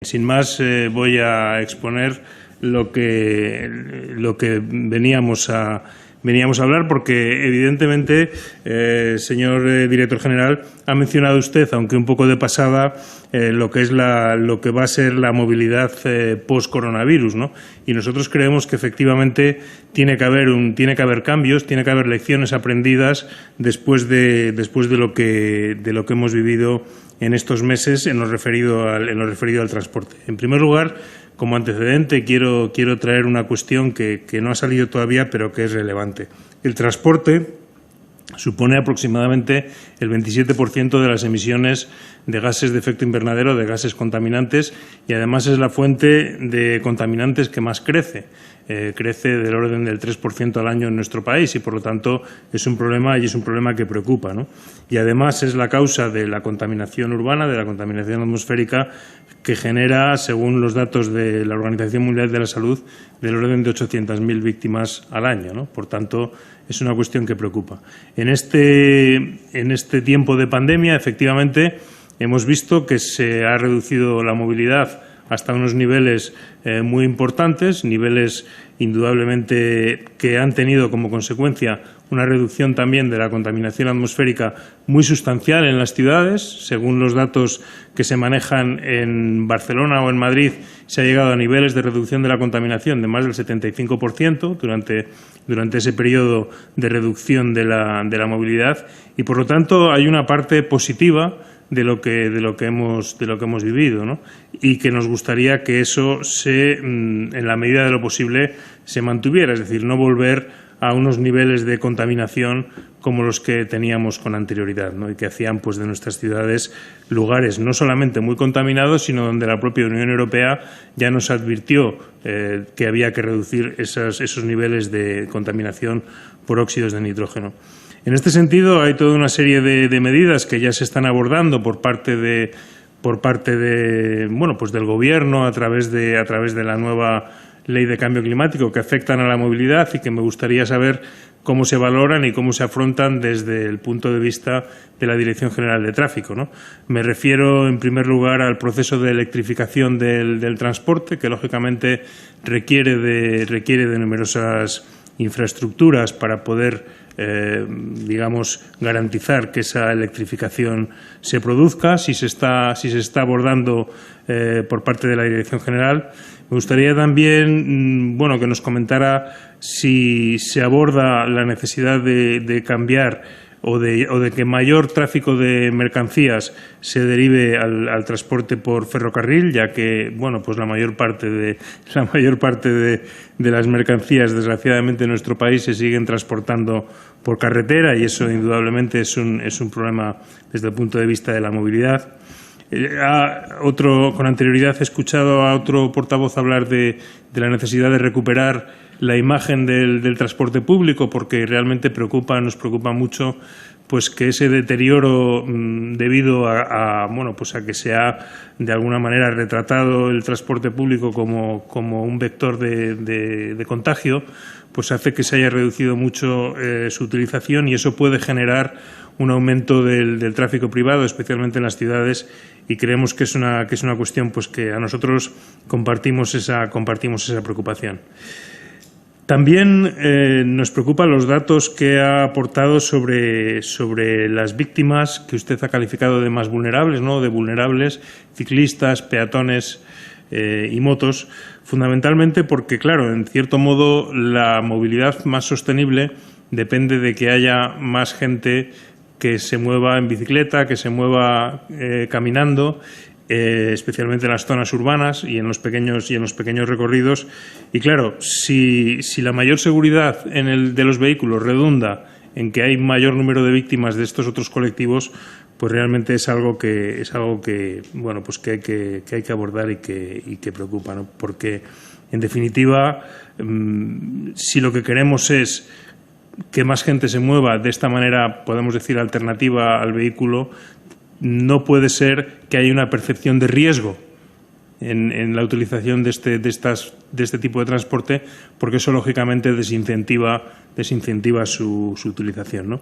Sin más, voy a exponer lo que veníamos a hablar, porque evidentemente, señor director general, ha mencionado usted, aunque un poco de pasada, lo que va a ser la movilidad post-coronavirus, ¿no? Y nosotros creemos que efectivamente tiene que haber cambios, tiene que haber lecciones aprendidas después de lo que hemos vivido en estos meses en lo referido al transporte. En primer lugar, como antecedente, quiero traer una cuestión que no ha salido todavía, pero que es relevante. El transporte supone aproximadamente el 27% de las emisiones de gases de efecto invernadero, de gases contaminantes, y además es la fuente de contaminantes que más crece. Crece del orden del 3% al año en nuestro país y, por lo tanto, es un problema que preocupa, ¿no? Y además es la causa de la contaminación urbana, de la contaminación atmosférica, que genera, según los datos de la Organización Mundial de la Salud, del orden de 800.000 víctimas al año, ¿no? Por tanto, es una cuestión que preocupa. En este tiempo de pandemia, efectivamente, hemos visto que se ha reducido la movilidad hasta unos niveles muy importantes, niveles indudablemente que han tenido como consecuencia una reducción también de la contaminación atmosférica muy sustancial en las ciudades. Según los datos que se manejan en Barcelona o en Madrid, se ha llegado a niveles de reducción de la contaminación de más del 75% durante ese periodo de reducción de la movilidad, y, por lo tanto, hay una parte positiva de lo que hemos vivido, ¿no? Y que nos gustaría que eso en la medida de lo posible se mantuviera, es decir, no volver a unos niveles de contaminación como los que teníamos con anterioridad, ¿no? Y que hacían de nuestras ciudades lugares no solamente muy contaminados, sino donde la propia Unión Europea ya nos advirtió que había que reducir esos niveles de contaminación por óxidos de nitrógeno. En este sentido, hay toda una serie de medidas que ya se están abordando por parte del Gobierno a través de la nueva Ley de Cambio Climático, que afectan a la movilidad y que me gustaría saber cómo se valoran y cómo se afrontan desde el punto de vista de la Dirección General de Tráfico, ¿no? Me refiero, en primer lugar, al proceso de electrificación del transporte, que lógicamente requiere de numerosas infraestructuras para poder garantizar que esa electrificación se produzca. Si se está abordando por parte de la Dirección General. Me gustaría también que nos comentara si se aborda la necesidad de cambiar o de que mayor tráfico de mercancías se derive al transporte por ferrocarril, ya que la mayor parte de las mercancías, desgraciadamente, en nuestro país se siguen transportando por carretera, y eso indudablemente es un problema desde el punto de vista de la movilidad. Con anterioridad he escuchado a otro portavoz hablar de la necesidad de recuperar la imagen del transporte público, porque realmente nos preocupa mucho que ese deterioro debido a que se ha de alguna manera retratado el transporte público como un vector de contagio, hace que se haya reducido mucho su utilización, y eso puede generar un aumento del tráfico privado, especialmente en las ciudades, y creemos que es una cuestión que a nosotros compartimos esa preocupación. También nos preocupan los datos que ha aportado sobre las víctimas que usted ha calificado de más vulnerables, ¿no? De vulnerables, ciclistas, peatones y motos, fundamentalmente porque, claro, en cierto modo, la movilidad más sostenible depende de que haya más gente que se mueva en bicicleta, que se mueva caminando, especialmente en las zonas urbanas y en los pequeños recorridos. Y claro, si la mayor seguridad de los vehículos redunda en que hay mayor número de víctimas de estos otros colectivos, realmente es algo que hay que abordar y que preocupa, ¿no? Porque, en definitiva, si lo que queremos es que más gente se mueva de esta manera, podemos decir, alternativa al vehículo, no puede ser que haya una percepción de riesgo en la utilización de este tipo de transporte, porque eso lógicamente desincentiva su utilización, ¿no?